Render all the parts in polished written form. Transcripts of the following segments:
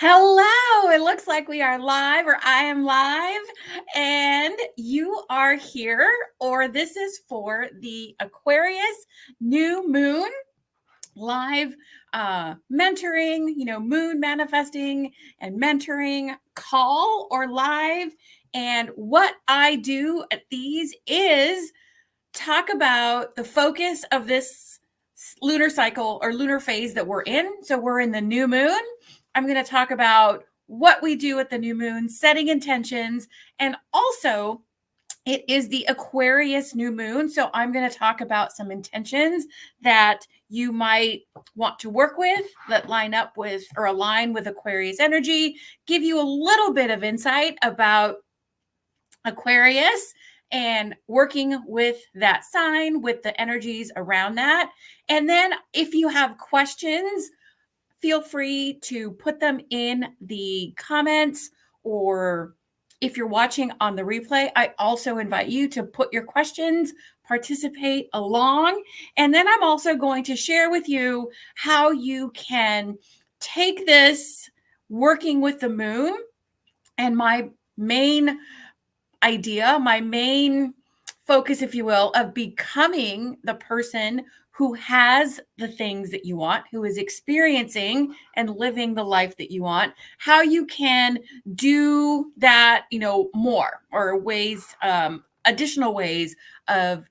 Hello, it looks like we are live, or I am live, and you are here, or this is for the Aquarius New Moon live mentoring, moon manifesting and mentoring call or live. And what I do at these is talk about the focus of this lunar cycle or lunar phase that we're in. So we're in the new moon. I'm going to talk about what we do at the new moon, setting intentions, and also it is the Aquarius new moon. So I'm going to talk about some intentions that you might want to work with that line up with or align with Aquarius energy, give you a little bit of insight about Aquarius and working with that sign, with the energies around that. And then if you have questions, feel free to put them in the comments, or if you're watching on the replay, I also invite you to put your questions, participate along. And then I'm also going to share with you how you can take this working with the moon and my main idea, my main focus, if you will, of becoming the person who has the things that you want, who is experiencing and living the life that you want, how you can do that, more, or ways, additional ways of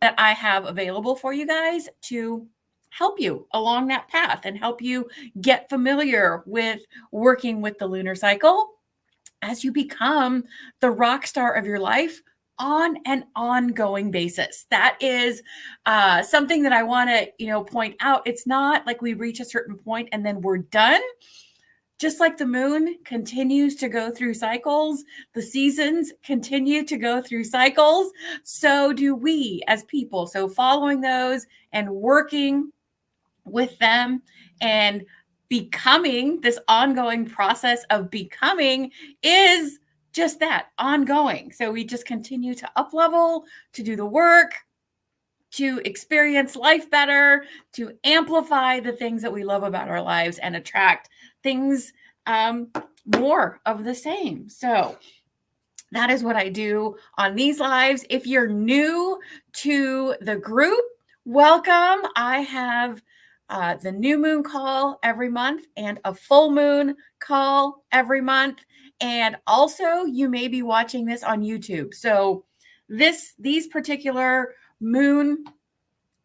that I have available for you guys to help you along that path and help you get familiar with working with the lunar cycle as you become the rock star of your life on an ongoing basis. That is something that I want to, point out. It's not like we reach a certain point and then we're done. Just like the moon continues to go through cycles, the seasons continue to go through cycles. So do we as people. So following those and working with them and becoming, this ongoing process of becoming is just that, ongoing. So we just continue to up level, to do the work, to experience life better, to amplify the things that we love about our lives and attract things more of the same. So that is what I do on these lives. If you're new to the group, welcome. I have the new moon call every month and a full moon call every month. And also you may be watching this on YouTube. So these particular moon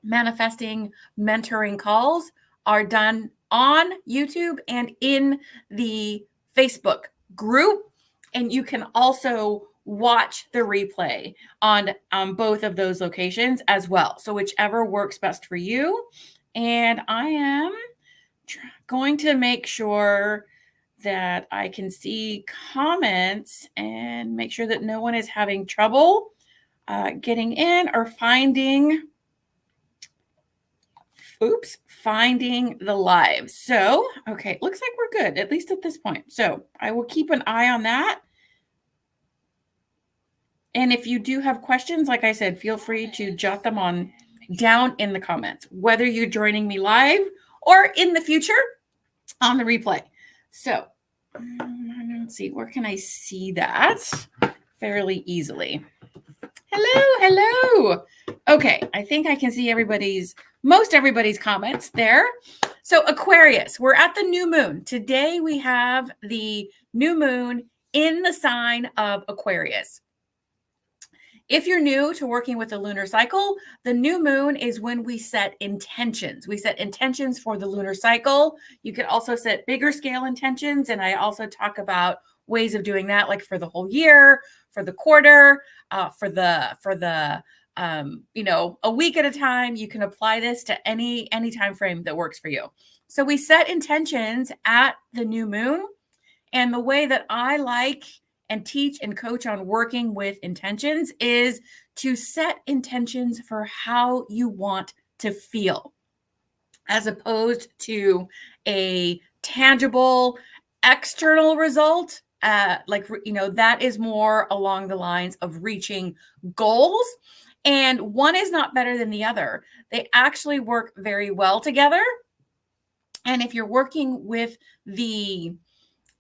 manifesting mentoring calls are done on YouTube and in the Facebook group. And you can also watch the replay on both of those locations as well. So whichever works best for you. And I am going to make sure that I can see comments and make sure that no one is having trouble getting in or finding the live. So, okay, looks like we're good, at least at this point. So I will keep an eye on that. And if you do have questions, like I said, feel free to jot them on down in the comments, whether you're joining me live or in the future on the replay. So let's see, where can I see that fairly easily? Hello. Okay, I think I can see most everybody's comments there. So Aquarius, we're at the new moon. Today we have the new moon in the sign of Aquarius. If you're new to working with the lunar cycle, the new moon is when we set intentions. We set intentions for the lunar cycle. You can also set bigger scale intentions. And I also talk about ways of doing that, like for the whole year, for the quarter, for the a week at a time. You can apply this to any time frame that works for you. So we set intentions at the new moon. And the way that I like and teach and coach on working with intentions is to set intentions for how you want to feel, as opposed to a tangible external result. That is more along the lines of reaching goals. And one is not better than the other. They actually work very well together. And if you're working with the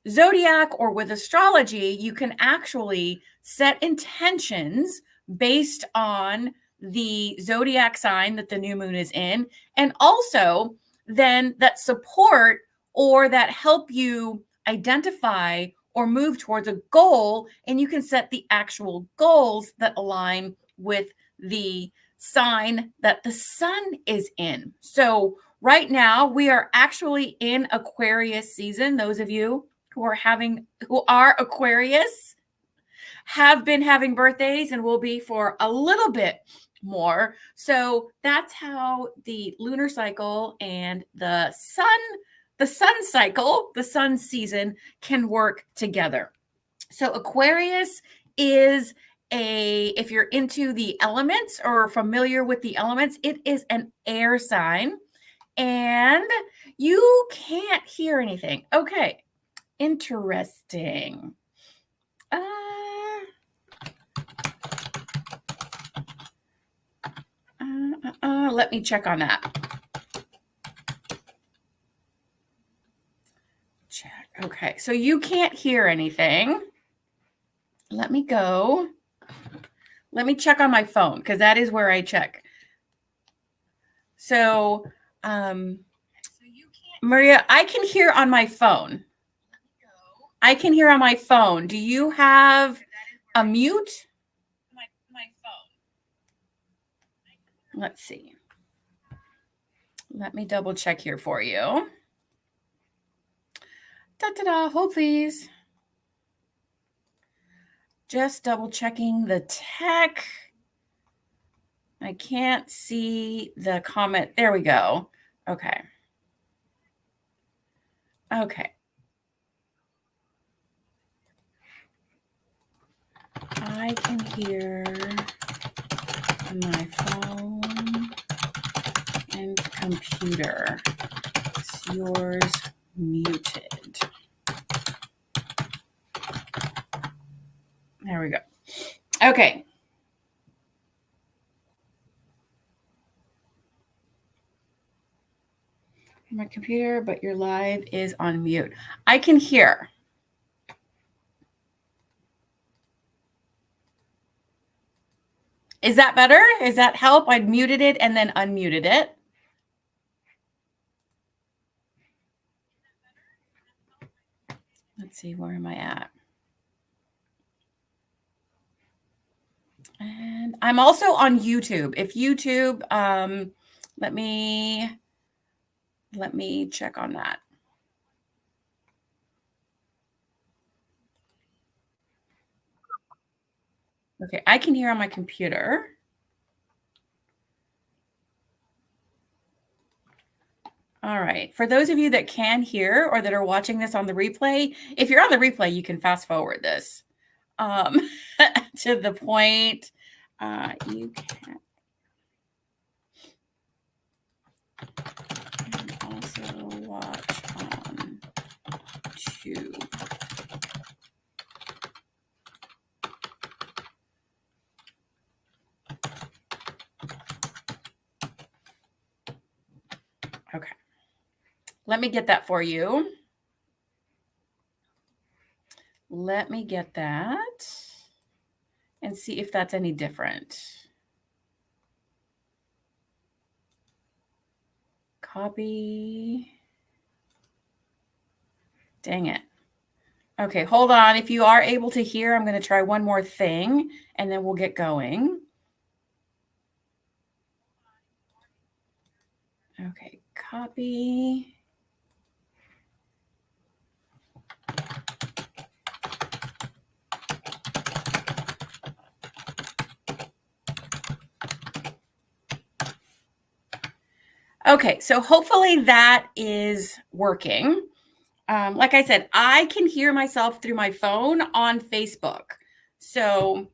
zodiac or with astrology, you can actually set intentions based on the zodiac sign that the new moon is in, and also then that support or that help you identify or move towards a goal. And you can set the actual goals that align with the sign that the sun is in. So right now we are actually in Aquarius season. Those of you who are Aquarius have been having birthdays and will be for a little bit more. So that's how the lunar cycle and the sun cycle, the sun season can work together. So Aquarius is if you're into the elements or familiar with the elements, it is an air sign and you can't hear anything. Okay. Interesting. Let me check on that. Check. Okay, so you can't hear anything. Let me go. Let me check on my phone because that is where I check. So, Maria, I can hear on my phone. I can hear on my phone. Do you have a mute? My phone. Let's see. Let me double check here for you. Da-da-da, hold please. Just double checking the tech. I can't see the comment. There we go. Okay. Okay. I can hear my phone and computer. Is yours muted? There we go. Okay. My computer, but your live is on mute. I can hear. Is that better? Is that help? I muted it and then unmuted it. Let's see, where am I at? And I'm also on YouTube. If YouTube, let me check on that. Okay, I can hear on my computer. All right. For those of you that can hear or that are watching this on the replay, if you're on the replay, you can fast forward this to the point. You can also watch on YouTube. Okay. Let me get that for you. Let me get that and see if that's any different. Copy. Dang it. Okay, hold on. If you are able to hear, I'm going to try one more thing and then we'll get going. Okay, copy. Okay, so hopefully that is working. Like I said, I can hear myself through my phone on Facebook. So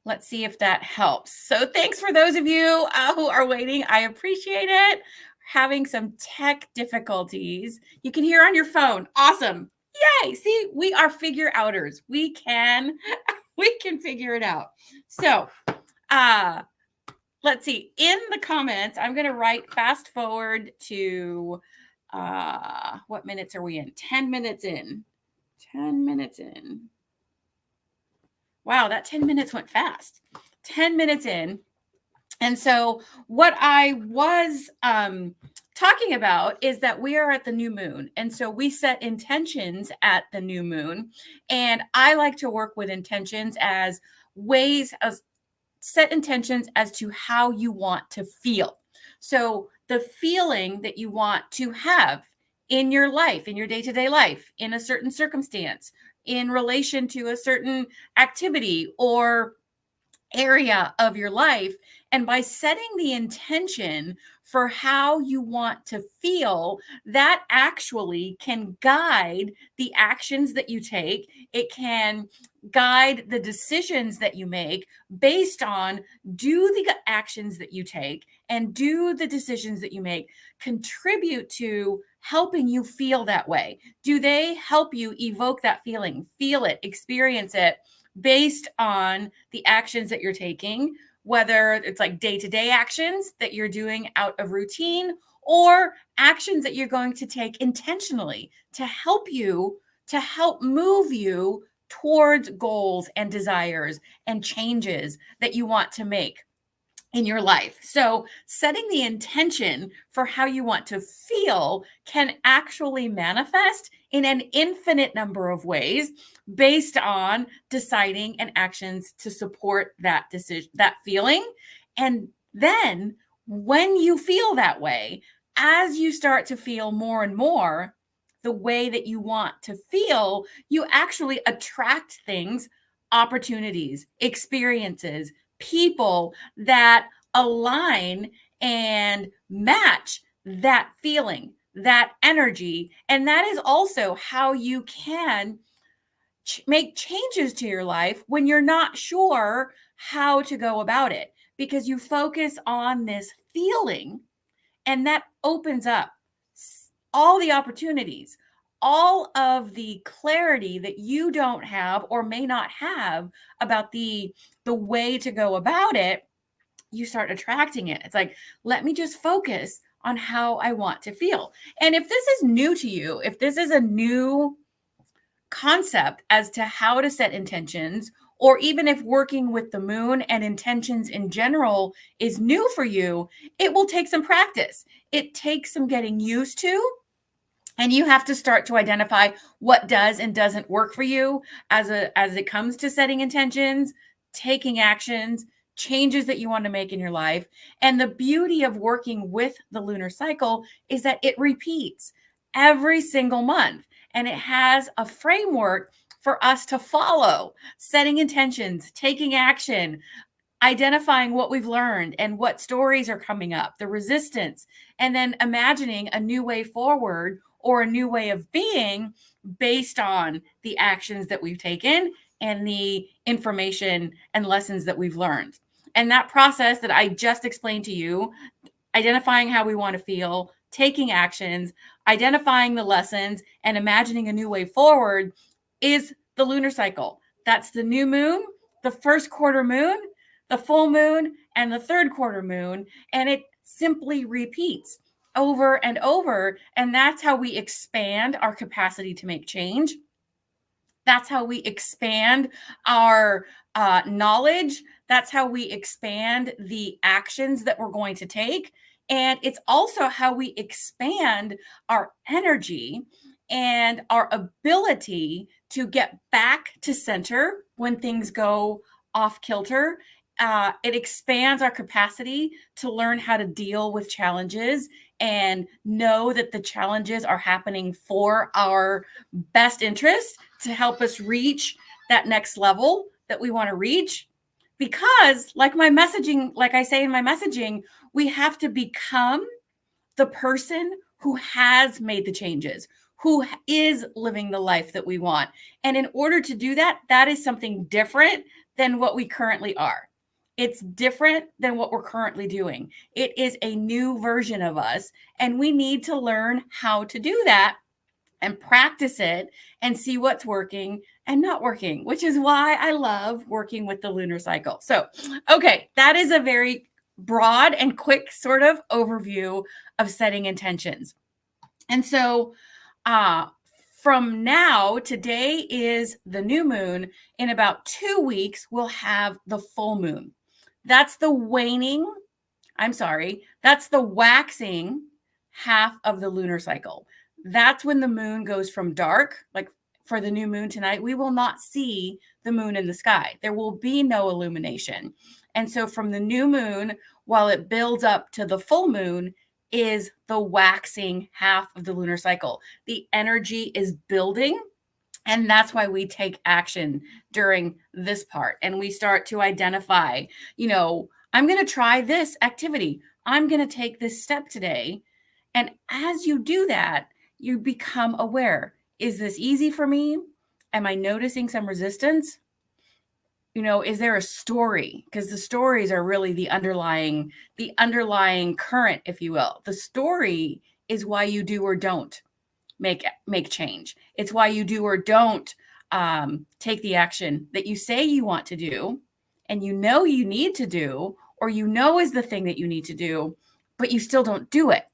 let's see if that helps. So thanks for those of you who are waiting. I appreciate it. Having some tech difficulties. You can hear on your phone. Awesome. Yay. See, we are figure outers. We can figure it out. So let's see. In the comments, I'm going to write fast forward to What minutes are we in? 10 minutes in. 10 minutes in. Wow, that 10 minutes went fast. 10 minutes in. And so what I was talking about is that we are at the new moon. And so we set intentions at the new moon. And I like to work with intentions as ways of set intentions as to how you want to feel. So the feeling that you want to have in your life, in your day-to-day life, in a certain circumstance, in relation to a certain activity or area of your life. And by setting the intention for how you want to feel, that actually can guide the actions that you take. It can guide the decisions that you make based on, do the actions that you take and do the decisions that you make contribute to helping you feel that way? Do they help you evoke that feeling, feel it, experience it, based on the actions that you're taking, whether it's like day-to-day actions that you're doing out of routine or actions that you're going to take intentionally to help move you towards goals and desires and changes that you want to make in your life. So setting the intention for how you want to feel can actually manifest in an infinite number of ways based on deciding and actions to support that decision, that feeling. And then when you feel that way, as you start to feel more and more the way that you want to feel, you actually attract things, opportunities, experiences, people that align and match that feeling, that energy. And that is also how you can make changes to your life when you're not sure how to go about it, because you focus on this feeling and that opens up all the opportunities, all of the clarity that you don't have or may not have about the way to go about it. You start attracting it. It's like, let me just focus on how I want to feel. And if this is new to you, if this is a new concept as to how to set intentions, or even if working with the moon and intentions in general is new for you, it will take some practice. It takes some getting used to. And you have to start to identify what does and doesn't work for you as it comes to setting intentions, taking actions, changes that you want to make in your life. And the beauty of working with the lunar cycle is that it repeats every single month, and it has a framework for us to follow, setting intentions, taking action, identifying what we've learned and what stories are coming up, the resistance, and then imagining a new way forward or a new way of being based on the actions that we've taken and the information and lessons that we've learned. And that process that I just explained to you, identifying how we want to feel, taking actions, identifying the lessons, and imagining a new way forward, is the lunar cycle. That's the new moon, the first quarter moon, the full moon, and the third quarter moon. And it simply repeats over and over. And that's how we expand our capacity to make change. That's how we expand our knowledge. That's how we expand the actions that we're going to take. And it's also how we expand our energy and our ability to get back to center when things go off kilter. It expands our capacity to learn how to deal with challenges and know that the challenges are happening for our best interest to help us reach that next level that we want to reach. Because like I say in my messaging, we have to become the person who has made the changes, who is living the life that we want. And in order to do that, that is something different than what we currently are. It's different than what we're currently doing. It is a new version of us, and we need to learn how to do that and practice it and see what's working and not working, which is why I love working with the lunar cycle. So, okay, that is a very broad and quick sort of overview of setting intentions. And so from now, today is the new moon. In about 2 weeks, we'll have the full moon. That's the waning, that's the waxing half of the lunar cycle. That's when the moon goes from dark, like for the new moon tonight, we will not see the moon in the sky. There will be no illumination. And so from the new moon, while it builds up to the full moon, is the waxing half of the lunar cycle. The energy is building. And that's why we take action during this part. And we start to identify, I'm going to try this activity. I'm going to take this step today. And as you do that, you become aware. Is this easy for me? Am I noticing some resistance? Is there a story? Because the stories are really the underlying current, if you will. The story is why you do or don't make change. It's why you do or don't take the action that you say you want to do, and you need to do, or is the thing that you need to do, but you still don't do it.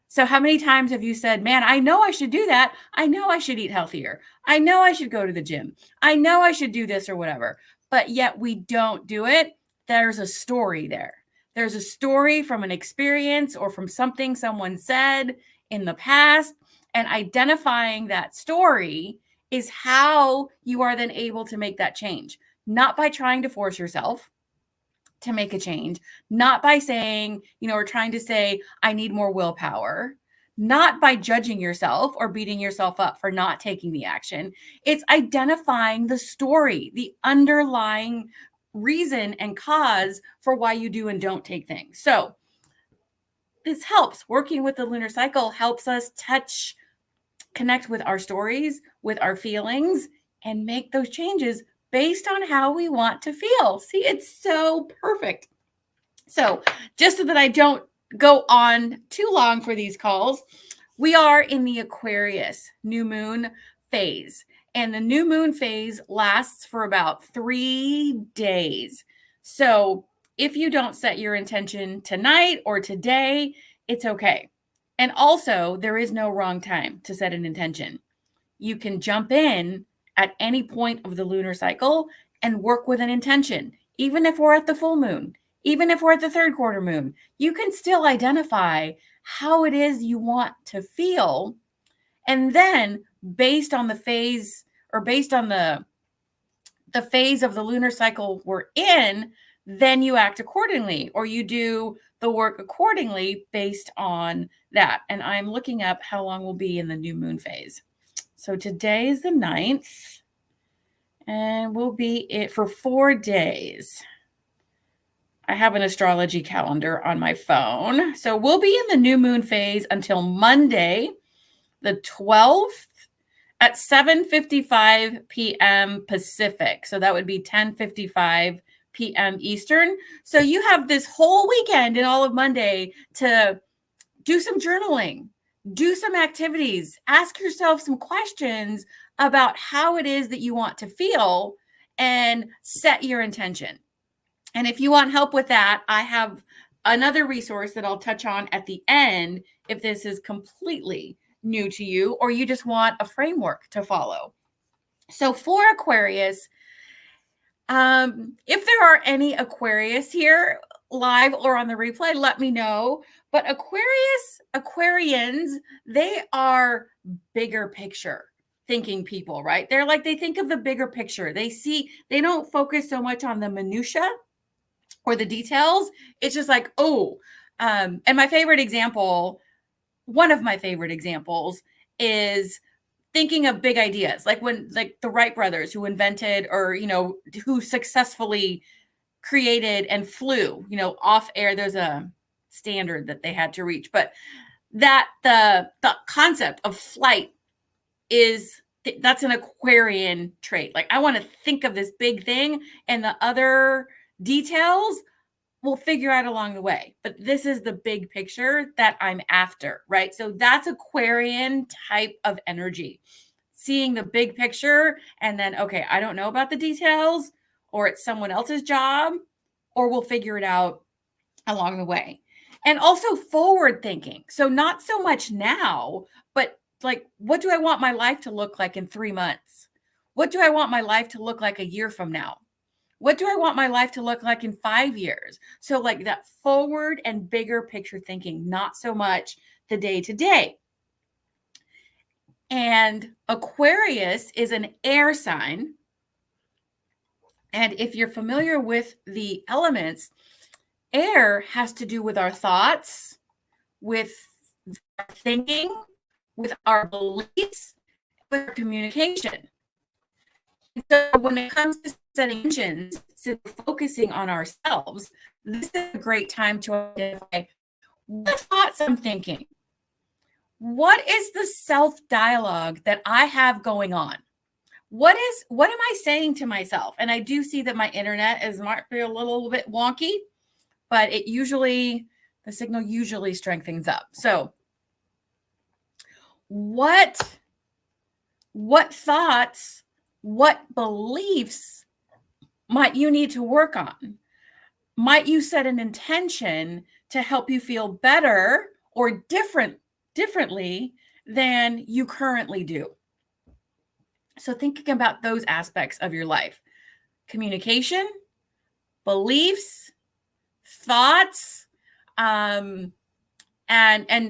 So how many times have you said, man, I know I should do that. I know I should eat healthier. I know I should go to the gym. I know I should do this or whatever, but yet we don't do it. There's a story there. There's a story from an experience or from something someone said in the past, and identifying that story is how you are then able to make that change. Not by trying to force yourself to make a change, not by saying, or trying to say, I need more willpower, not by judging yourself or beating yourself up for not taking the action. It's identifying the story, the underlying reason and cause for why you do and don't take things. So this helps. Working with the lunar cycle helps us connect with our stories, with our feelings, and make those changes based on how we want to feel. See, it's so perfect. So just so that I don't go on too long for these calls, we are in the Aquarius new moon phase. And the new moon phase lasts for about 3 days. So if you don't set your intention tonight or today, it's okay. And also, there is no wrong time to set an intention. You can jump in at any point of the lunar cycle and work with an intention. Even if we're at the full moon, even if we're at the third quarter moon, you can still identify how it is you want to feel. And then based on the phase, or based on the phase of the lunar cycle we're in, then you act accordingly, or you do the work accordingly based on that. And I'm looking up how long we'll be in the new moon phase. So today is the 9th, and we'll be it for 4 days. I have an astrology calendar on my phone. So we'll be in the new moon phase until Monday, the 12th at 7:55 p.m. Pacific. So that would be 10:55 p.m. Eastern. So you have this whole weekend and all of Monday to do some journaling, do some activities, ask yourself some questions about how it is that you want to feel, and set your intention. And if you want help with that, I have another resource that I'll touch on at the end if this is completely new to you or you just want a framework to follow. So for Aquarius, if there are any Aquarius here live or on the replay, let me know. But Aquarians, they are bigger picture thinking people, right? They think of the bigger picture. They don't focus so much on the minutia or the details. It's just like, and my favorite example, one of my favorite examples, is thinking of big ideas, like the Wright brothers who invented, or who successfully created and flew off air. There's a standard that they had to reach, but that the concept of flight that's an Aquarian trait. Like, I want to think of this big thing, and the other details we'll figure out along the way. But this is the big picture that I'm after, right? So that's Aquarian type of energy. Seeing the big picture, and then, okay, I don't know about the details, or it's someone else's job, or we'll figure it out along the way. And also forward thinking. So not so much now, but like, what do I want my life to look like in 3 months? What do I want my life to look like a year from now? What do I want my life to look like in 5 years? So like that forward and bigger picture thinking, not so much the day to day. And Aquarius is an air sign. And if you're familiar with the elements, air has to do with our thoughts, with our thinking, with our beliefs, with our communication. And so when it comes to setting intentions, so focusing on ourselves, this is a great time to identify what thoughts I'm thinking. What is the self-dialogue that I have going on? What am I saying to myself? And I do see that my internet might be a little bit wonky, but the signal usually strengthens up. So what thoughts, what beliefs might you need to work on? Might you set an intention to help you feel better or differently than you currently do? So thinking about those aspects of your life: communication, beliefs, thoughts, and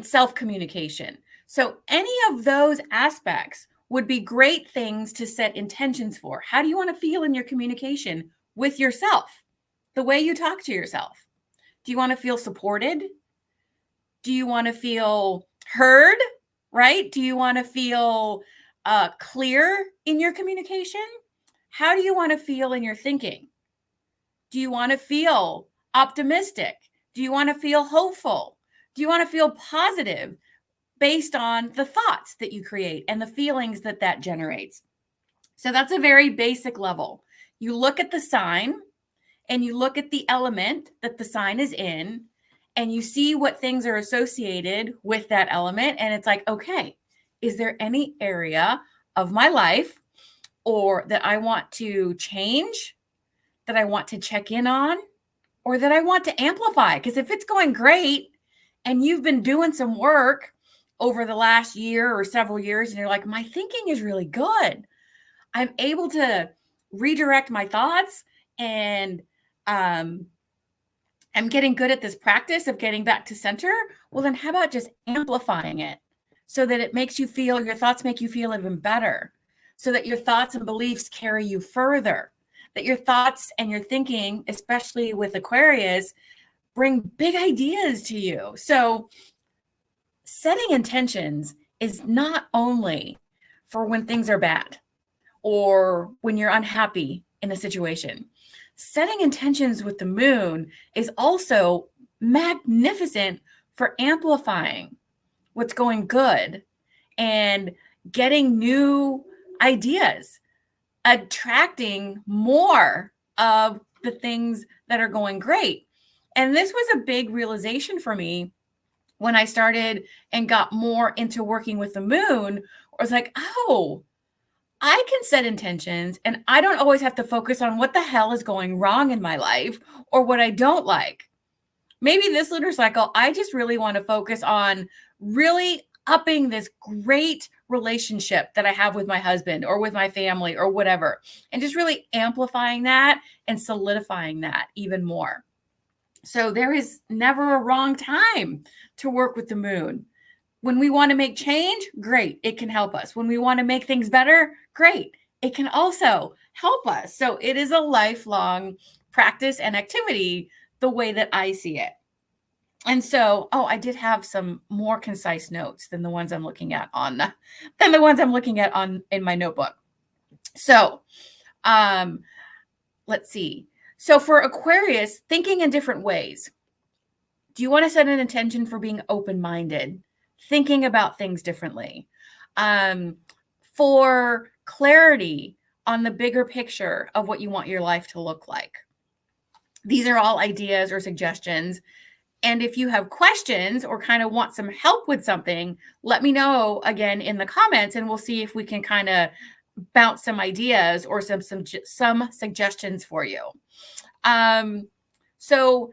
self-communication. So any of those aspects would be great things to set intentions for. How do you want to feel in your communication with yourself? The way you talk to yourself. Do you want to feel supported? Do you want to feel heard? Right? Do you want to feel clear in your communication? How do you want to feel in your thinking? Do you want to feel optimistic? Do you want to feel hopeful? Do you want to feel positive based on the thoughts that you create and the feelings that that generates? So that's a very basic level. You look at the sign and you look at the element that the sign is in, and you see what things are associated with that element. And it's like, okay, is there any area of my life or that I want to change, that I want to check in on, or that I want to amplify? Because if it's going great and you've been doing some work over the last year or several years, and you're like, my thinking is really good, I'm able to redirect my thoughts, and I'm getting good at this practice of getting back to center. Well, then how about just amplifying it so that it makes you feel, your thoughts make you feel even better, so that your thoughts and beliefs carry you further, that your thoughts and your thinking, especially with Aquarius, bring big ideas to you. So setting intentions is not only for when things are bad or when you're unhappy in a situation. Setting intentions with the moon is also magnificent for amplifying what's going good and getting new ideas, attracting more of the things that are going great. And this was a big realization for me when I started and got more into working with the moon. I was like, oh, I can set intentions and I don't always have to focus on what the hell is going wrong in my life or what I don't like. Maybe this lunar cycle, I just really want to focus on really upping this great relationship that I have with my husband or with my family or whatever, and just really amplifying that and solidifying that even more. So there is never a wrong time to work with the moon. When we want to make change, great, it can help us. When we want to make things better, great, it can also help us. So it is a lifelong practice and activity, the way that I see it. And so, I did have some more concise notes than the ones I'm looking at on in my notebook. So, let's see. So for Aquarius, thinking in different ways. Do you want to set an intention for being open-minded, thinking about things differently, for clarity on the bigger picture of what you want your life to look like? These are all ideas or suggestions. And if you have questions or kind of want some help with something, let me know again in the comments, and we'll see if we can kind of bounce some ideas or some suggestions for you. So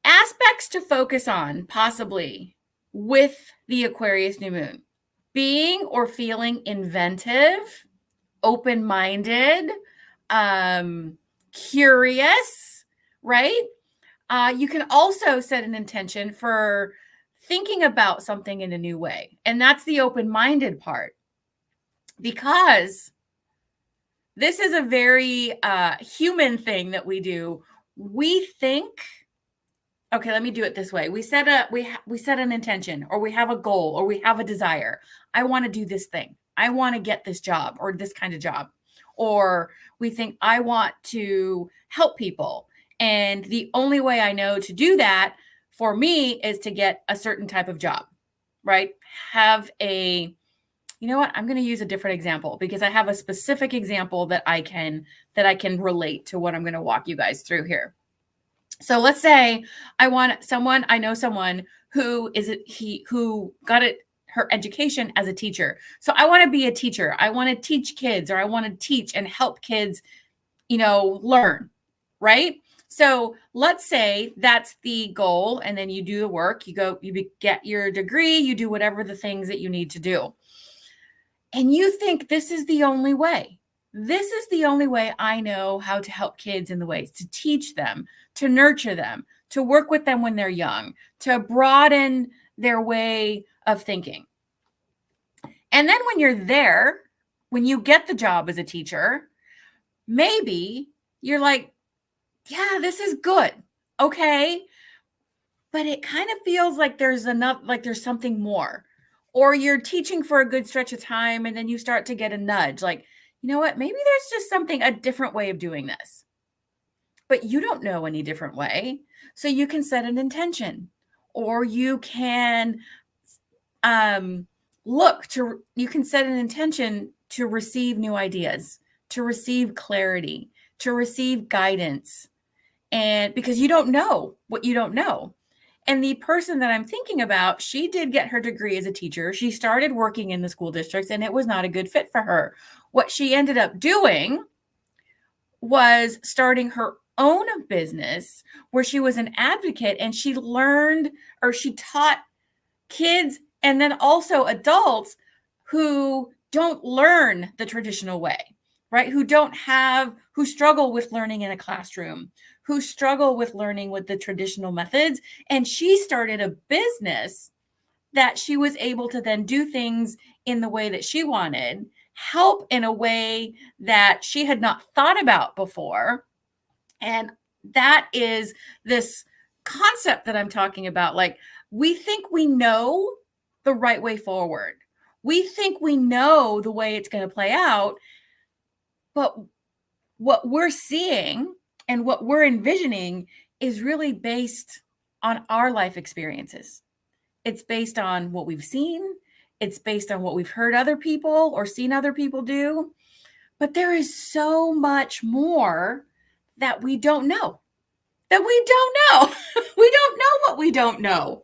Aspects to focus on, possibly, with the Aquarius new moon: being or feeling inventive, open-minded, curious, right? You can also set an intention for thinking about something in a new way. And that's the open-minded part, because this is a very human thing that we do. We think, okay, let me do it this way. We set an intention, or we have a goal, or we have a desire. I want to do this thing. I want to get this job, or this kind of job. Or we think, I want to help people. And the only way I know to do that for me is to get a certain type of job, right? You know what? I'm going to use a different example, because I have a specific example that I can relate to what I'm going to walk you guys through here. So let's say I know someone who got her education as a teacher. So I want to be a teacher. I want to teach kids, or I want to teach and help kids, learn, right? So let's say that's the goal, and then you do the work, you get your degree, you do whatever the things that you need to do. And you think, this is the only way. This is the only way I know how to help kids in the ways to teach them, to nurture them, to work with them when they're young, to broaden their way of thinking. And then when you're there, when you get the job as a teacher, maybe you're like, yeah, this is good. Okay. But it kind of feels like there's something more. Or you're teaching for a good stretch of time, and then you start to get a nudge, like, you know what, maybe there's just a different way of doing this. But you don't know any different way. So you can set an intention, or you can you can set an intention to receive new ideas, to receive clarity, to receive guidance. And because you don't know what you don't know. And the person that I'm thinking about, she did get her degree as a teacher. She started working in the school districts, and it was not a good fit for her. What she ended up doing was starting her own business, where she was an advocate, and she taught kids, and then also adults, who don't learn the traditional way, right? Who struggle with learning in a classroom, who struggle with learning with the traditional methods. And she started a business that she was able to then do things in the way that she wanted, help in a way that she had not thought about before. And that is this concept that I'm talking about. Like, we think we know the right way forward. We think we know the way it's going to play out. But what we're seeing and what we're envisioning is really based on our life experiences. It's based on what we've seen. It's based on what we've heard other people or seen other people do. But there is so much more that we don't know. We don't know what we don't know.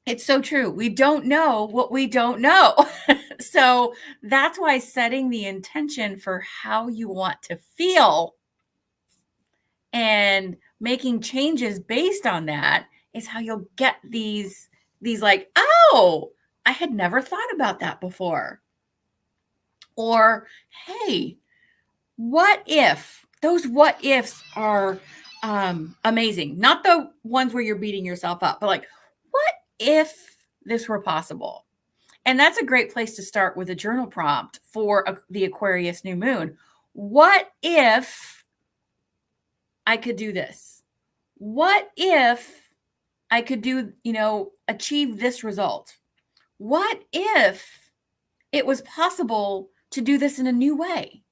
It's so true. We don't know what we don't know. So that's why setting the intention for how you want to feel and making changes based on that is how you'll get these like, oh, I had never thought about that before. Or, hey, what if? Those what ifs are amazing. Not the ones where you're beating yourself up, but like, what if this were possible? And that's a great place to start with a journal prompt for the Aquarius new moon. What if I could do this? What if I could achieve this result? What if it was possible to do this in a new way?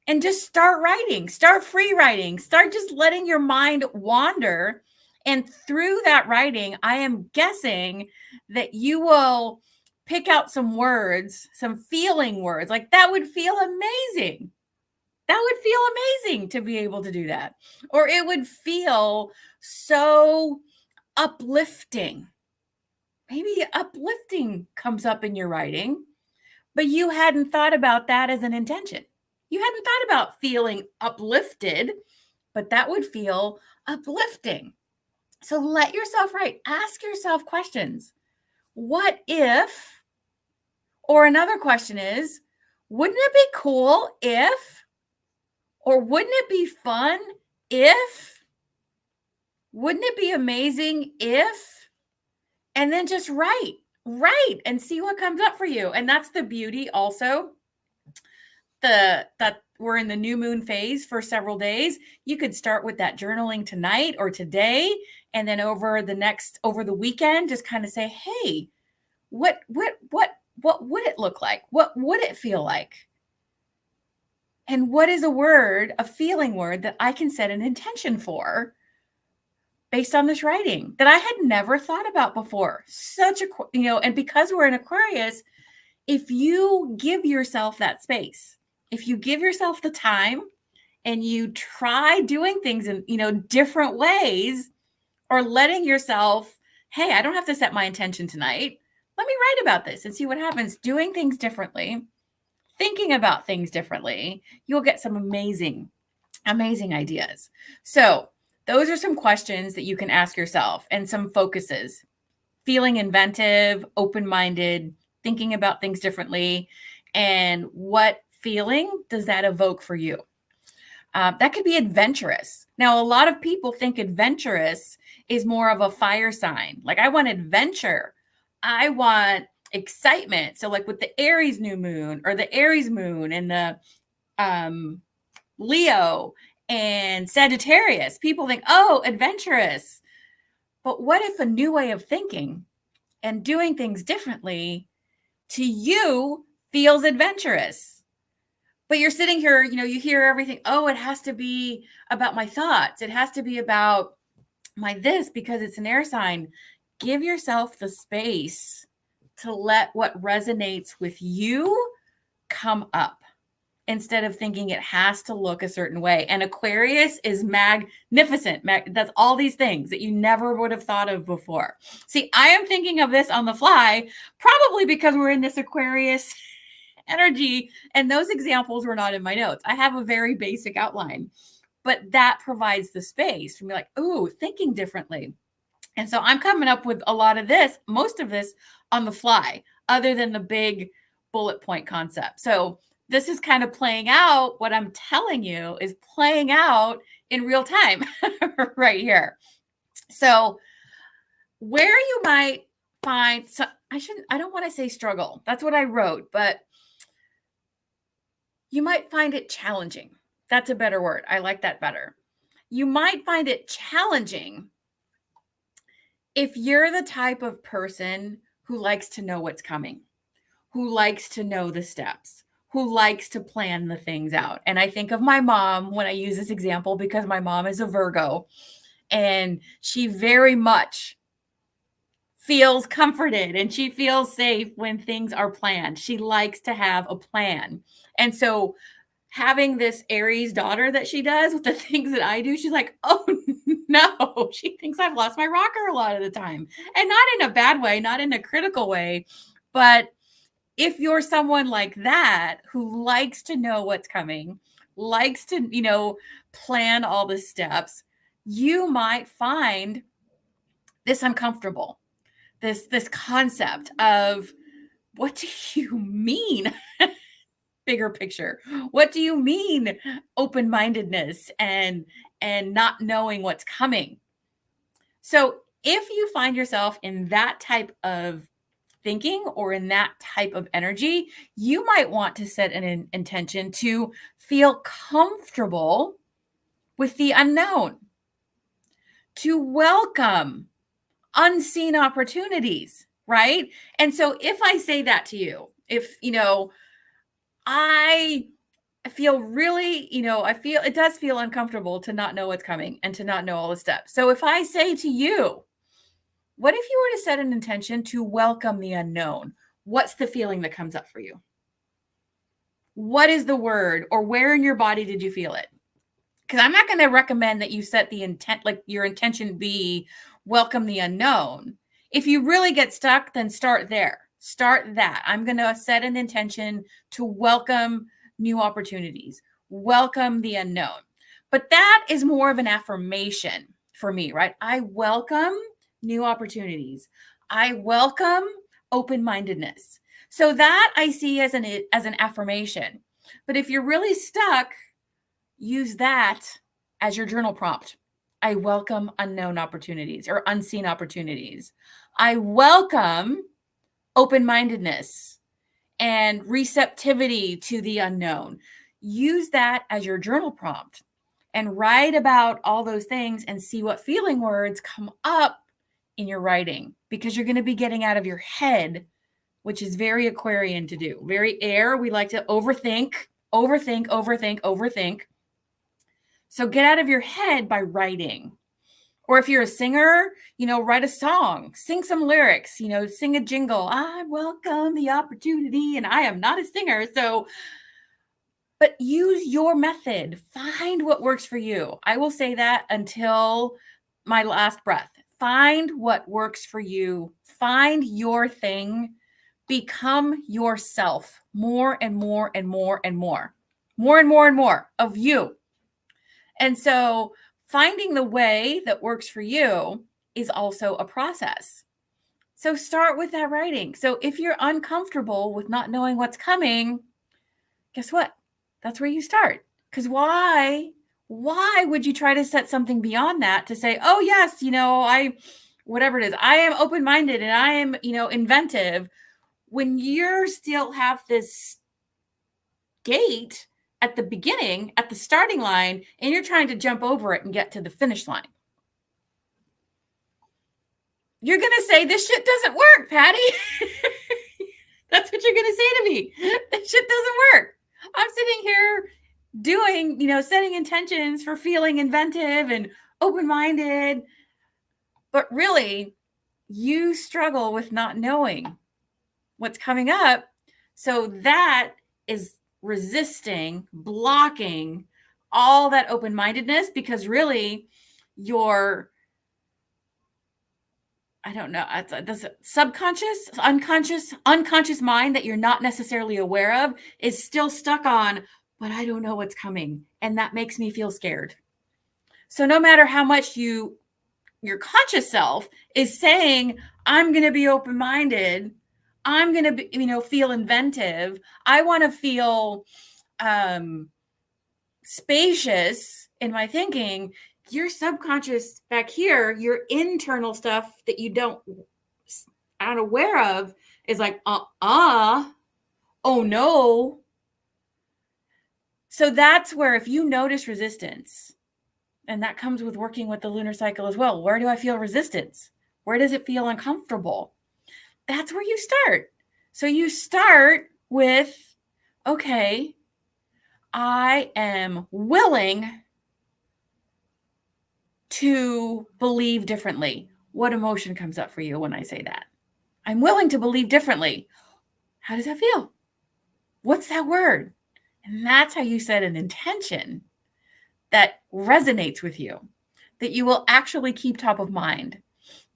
And just start writing, start free writing, start just letting your mind wander. And through that writing, I am guessing that you will pick out some words, some feeling words. Like, that would feel amazing. That would feel amazing to be able to do that. Or it would feel so uplifting. Maybe uplifting comes up in your writing, but you hadn't thought about that as an intention. You hadn't thought about feeling uplifted, but that would feel uplifting. So let yourself write. Ask yourself questions. What if, or another question is, wouldn't it be cool if, or wouldn't it be fun if, wouldn't it be amazing if, and then just write and see what comes up for you. And that's the beauty also, that we're in the new moon phase for several days. You could start with that journaling tonight or today, and then over the weekend, just kind of say, hey, what would it look like? What would it feel like? And what is a feeling word that I can set an intention for based on this writing that I had never thought about before? And because we're in Aquarius, if you give yourself that space, if you give yourself the time and you try doing things in, different ways, or letting yourself, hey, I don't have to set my intention tonight. Let me write about this and see what happens. Doing things differently, thinking about things differently, you'll get some amazing, amazing ideas. So those are some questions that you can ask yourself and some focuses. Feeling inventive, open-minded, thinking about things differently, and what feeling does that evoke for you? That could be adventurous. Now, a lot of people think adventurous is more of a fire sign. Like, I want adventure. I want excitement. So like with the Aries new moon, or the Aries moon, and the Leo and Sagittarius, people think, oh, adventurous. But what if a new way of thinking and doing things differently to you feels adventurous? But you're sitting here, you hear everything. Oh, it has to be about my thoughts. It has to be about my this because it's an air sign. Give yourself the space to let what resonates with you come up, instead of thinking it has to look a certain way. And Aquarius is magnificent. That's all these things that you never would have thought of before. See, I am thinking of this on the fly, probably because we're in this Aquarius energy, and those examples were not in my notes. I have a very basic outline, but that provides the space for me, like, ooh, thinking differently. And so I'm coming up with a lot of this, most of this on the fly, other than the big bullet point concept. So this is kind of playing out. What I'm telling you is playing out in real time right here. So where you might find, I don't want to say struggle. That's what I wrote, but you might find it challenging. That's a better word. I like that better. You might find it challenging if you're the type of person who likes to know what's coming, who likes to know the steps, who likes to plan the things out. And I think of my mom when I use this example, because my mom is a Virgo, and she very much feels comforted and she feels safe when things are planned. She likes to have a plan. And so having this Aries daughter that she does with the things that I do, she's like, oh no, she thinks I've lost my rocker a lot of the time. And not in a bad way, not in a critical way. But if you're someone like that who likes to know what's coming, likes to, plan all the steps, you might find this uncomfortable. This concept of, what do you mean? Bigger picture. What do you mean open-mindedness and not knowing what's coming? So if you find yourself in that type of thinking or in that type of energy, you might want to set an intention to feel comfortable with the unknown, to welcome unseen opportunities, right? And so if I say that to you, if, I feel really, it does feel uncomfortable to not know what's coming and to not know all the steps. So if I say to you, what if you were to set an intention to welcome the unknown? What's the feeling that comes up for you? What is the word, or where in your body did you feel it? Because I'm not going to recommend that you set the intent, like your intention be welcome the unknown. If you really get stuck, then start there. Start that. I'm going to set an intention to welcome new opportunities, welcome the unknown. But that is more of an affirmation for me, right? I welcome new opportunities. I welcome open-mindedness. So that I see as an affirmation. But if you're really stuck, use that as your journal prompt. I welcome unknown opportunities or unseen opportunities. I welcome open-mindedness and receptivity to the unknown. Use that as your journal prompt and write about all those things and see what feeling words come up in your writing, because you're going to be getting out of your head, which is very Aquarian to do. Very air. We like to overthink, overthink, overthink, overthink. So get out of your head by writing. Or if you're a singer, write a song, sing some lyrics, sing a jingle. I welcome the opportunity. And I am not a singer. But use your method. Find what works for you. I will say that until my last breath. Find what works for you. Find your thing. Become yourself more and more and more and more. More and more and more of you. And so finding the way that works for you is also a process. So start with that writing. So if you're uncomfortable with not knowing what's coming, guess what? That's where you start. Because why would you try to set something beyond that to say, oh, yes, whatever it is, I am open-minded and I am, inventive, when you still have this gate at the beginning, at the starting line, and you're trying to jump over it and get to the finish line. You're going to say, this shit doesn't work, Patty. That's what you're going to say to me. This shit doesn't work. I'm sitting here doing, setting intentions for feeling inventive and open-minded. But really, you struggle with not knowing what's coming up. So that is resisting, blocking all that open-mindedness, because really your, this subconscious, unconscious mind that you're not necessarily aware of is still stuck on, but I don't know what's coming. And that makes me feel scared. So no matter how much your conscious self is saying, I'm going to be open-minded, I'm going to be, feel inventive, I want to feel spacious in my thinking, your subconscious back here, your internal stuff that you aren't aware of is like, oh no. So that's where, if you notice resistance, and that comes with working with the lunar cycle as well, where do I feel resistance? Where does it feel uncomfortable? That's where you start. So you start with, okay, I am willing to believe differently. What emotion comes up for you when I say that? I'm willing to believe differently. How does that feel? What's that word? And that's how you set an intention that resonates with you, that you will actually keep top of mind,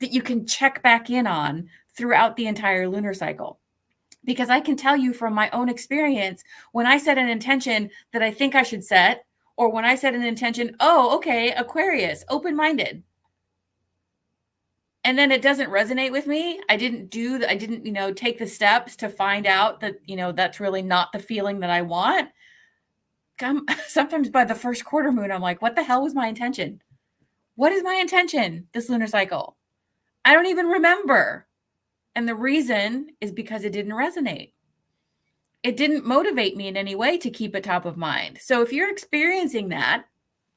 that you can check back in on throughout the entire lunar cycle. Because I can tell you from my own experience, when I set an intention that I think I should set, or when I set an intention, oh, okay, Aquarius, open-minded, and then it doesn't resonate with me, I didn't take the steps to find out that, that's really not the feeling that I want. Sometimes by the first quarter moon, I'm like, what the hell was my intention? What is my intention this lunar cycle? I don't even remember. And the reason is because it didn't resonate. It didn't motivate me in any way to keep it top of mind. So if you're experiencing that,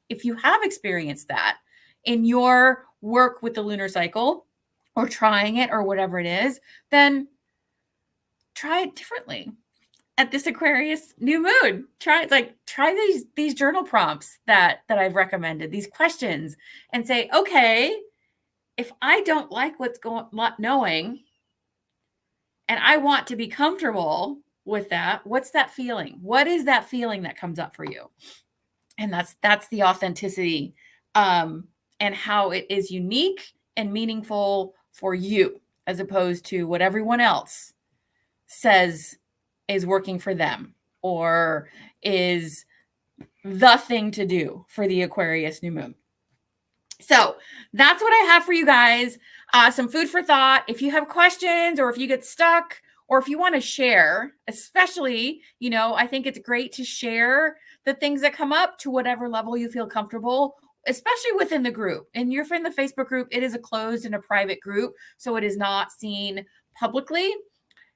if you have experienced that in your work with the lunar cycle, or trying it, or whatever it is, then try it differently at this Aquarius new moon. Try these journal prompts that I've recommended, these questions, and say, okay, if I don't like not knowing, and I want to be comfortable with that, what's that feeling? What is that feeling that comes up for you? And that's the authenticity, and how it is unique and meaningful for you, as opposed to what everyone else says is working for them, or is the thing to do for the Aquarius new moon. So that's what I have for you guys. Some food for thought. If you have questions or if you get stuck or if you want to share, especially, I think it's great to share the things that come up to whatever level you feel comfortable, especially within the group. And you're in the Facebook group, it is a closed and a private group, so it is not seen publicly.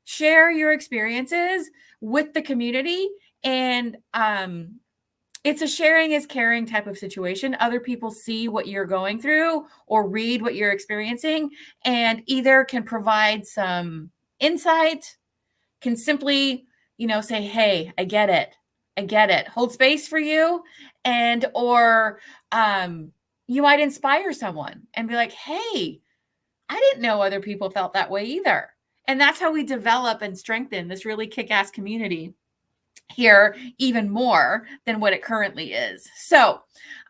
Share your experiences with the community, and it's a sharing is caring type of situation. Other people see what you're going through or read what you're experiencing and either can provide some insight, can simply, say, hey, I get it. I get it. Hold space for you. And, or you might inspire someone and be like, hey, I didn't know other people felt that way either. And that's how we develop and strengthen this really kick-ass community here even more than what it currently is. So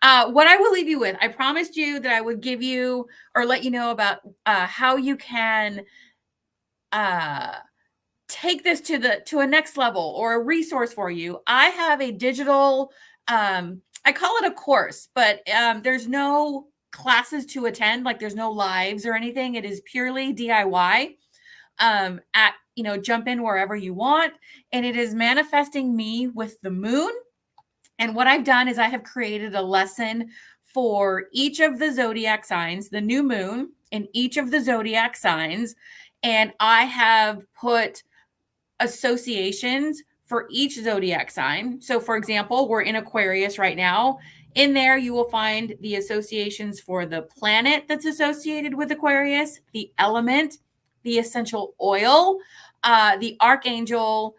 what I will leave you with, I promised you that I would give you or let you know about how you can take this to a next level or a resource for you. I have a digital, I call it a course, but there's no classes to attend, like there's no lives or anything. It is purely DIY. Jump in wherever you want. And it is manifesting me with the moon. And what I've done is I have created a lesson for each of the zodiac signs, the new moon in each of the zodiac signs. And I have put associations for each zodiac sign. So for example, we're in Aquarius right now. In there, you will find the associations for the planet that's associated with Aquarius, the element, the essential oil, the archangel,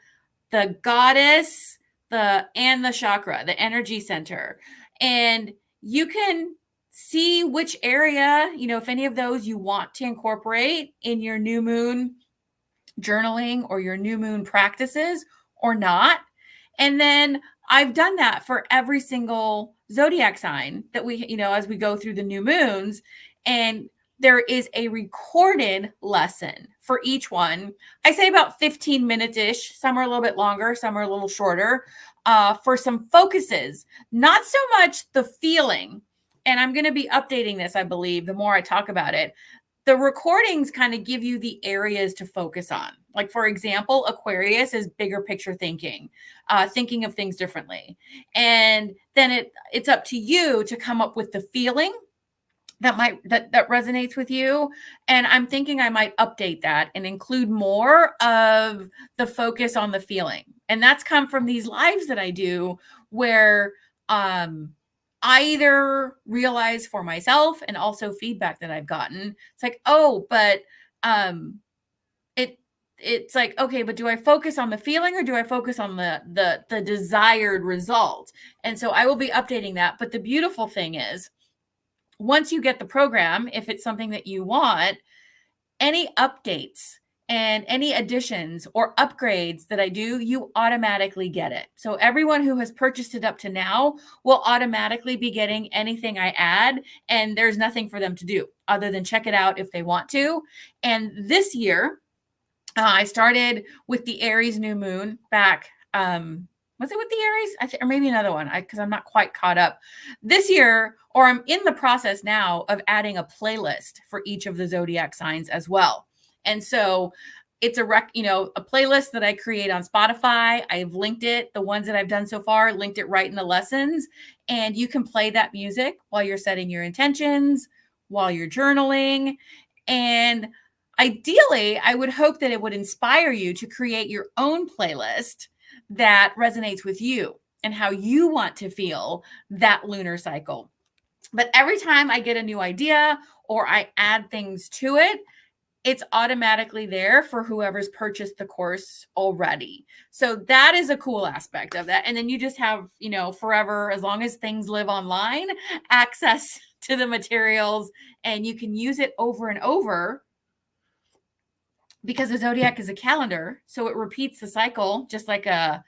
the goddess, and the chakra, the energy center. And you can see which area, if any of those you want to incorporate in your new moon journaling or your new moon practices or not. And then I've done that for every single zodiac sign that we, as we go through the new moons. And there is a recorded lesson for each one. I say about 15 minutes-ish. Some are a little bit longer, some are a little shorter, for some focuses, not so much the feeling. And I'm going to be updating this, I believe, the more I talk about it. The recordings kind of give you the areas to focus on. Like, for example, Aquarius is bigger picture thinking, thinking of things differently. And then it's up to you to come up with the feeling that resonates with you. And I'm thinking I might update that and include more of the focus on the feeling. And that's come from these lives that I do where I either realize for myself and also feedback that I've gotten. It's like, oh, but it's like, okay, but do I focus on the feeling or do I focus on the desired result? And so I will be updating that. But the beautiful thing is, once you get the program, if it's something that you want, any updates and any additions or upgrades that I do, you automatically get it. So everyone who has purchased it up to now will automatically be getting anything I add, and there's nothing for them to do other than check it out if they want to. And this year, I started with the Aries new moon back. Was it with the Aries? Or maybe another one, because I'm not quite caught up this year, or I'm in the process now of adding a playlist for each of the zodiac signs as well. And so it's a playlist that I create on Spotify. I've linked it. The ones that I've done so far, linked it right in the lessons. And you can play that music while you're setting your intentions, while you're journaling. And ideally, I would hope that it would inspire you to create your own playlist that resonates with you and how you want to feel that lunar cycle. But every time I get a new idea or I add things to it, it's automatically there for whoever's purchased the course already. So that is a cool aspect of that. And then you just have, forever, as long as things live online, access to the materials, and you can use it over and over because the zodiac is a calendar. So it repeats the cycle, just like a,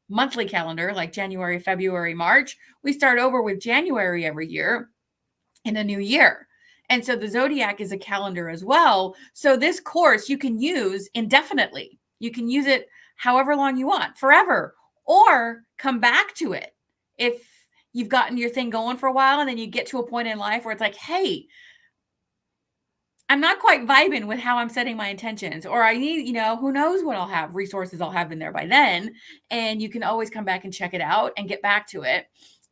monthly calendar, like January, February, March. We start over with January every year in a new year. And so the zodiac is a calendar as well. So this course you can use indefinitely. You can use it however long you want, forever, or come back to it if you've gotten your thing going for a while and then you get to a point in life where it's like, hey, I'm not quite vibing with how I'm setting my intentions, or I need, who knows what I'll have, resources I'll have in there by then. And you can always come back and check it out and get back to it.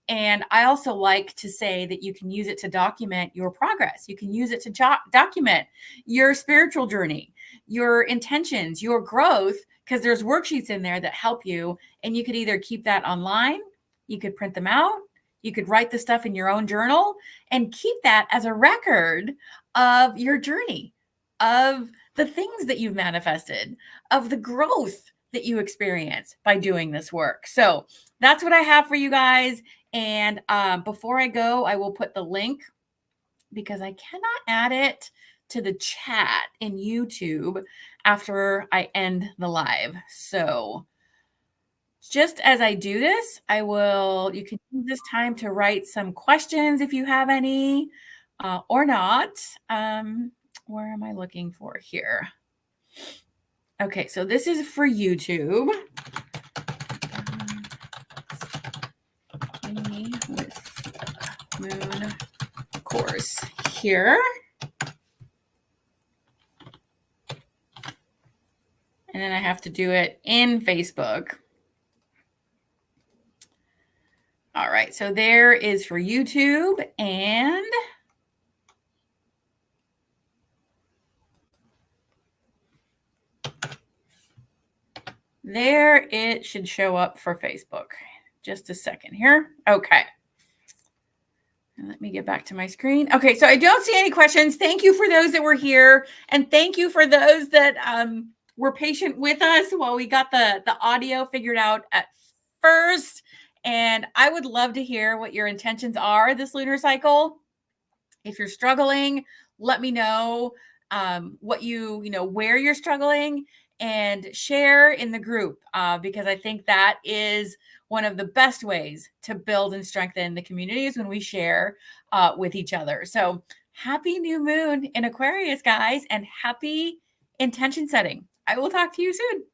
And I also like to say that you can use it to document your progress. You can use it to document your spiritual journey, your intentions, your growth, because there's worksheets in there that help you. And you could either keep that online, you could print them out, you could write the stuff in your own journal and keep that as a record of your journey, of the things that you've manifested, of the growth that you experience by doing this work. So that's what I have for you guys. And before I go, I will put the link because I cannot add it to the chat in YouTube after I end the live. So just as I do this, you can use this time to write some questions if you have any or not. Where am I looking for here? Okay, so this is for YouTube. With Moon course here. And then I have to do it in Facebook. All right, so there is for YouTube, and there it should show up for Facebook. Just a second here. Okay. And let me get back to my screen. Okay, so I don't see any questions. Thank you for those that were here, and thank you for those that were patient with us while we got the audio figured out at first. And I would love to hear what your intentions are this lunar cycle. If you're struggling, let me know what where you're struggling, and share in the group because I think that is one of the best ways to build and strengthen the communities when we share with each other. So happy new moon in Aquarius, guys, and happy intention setting. I will talk to you soon.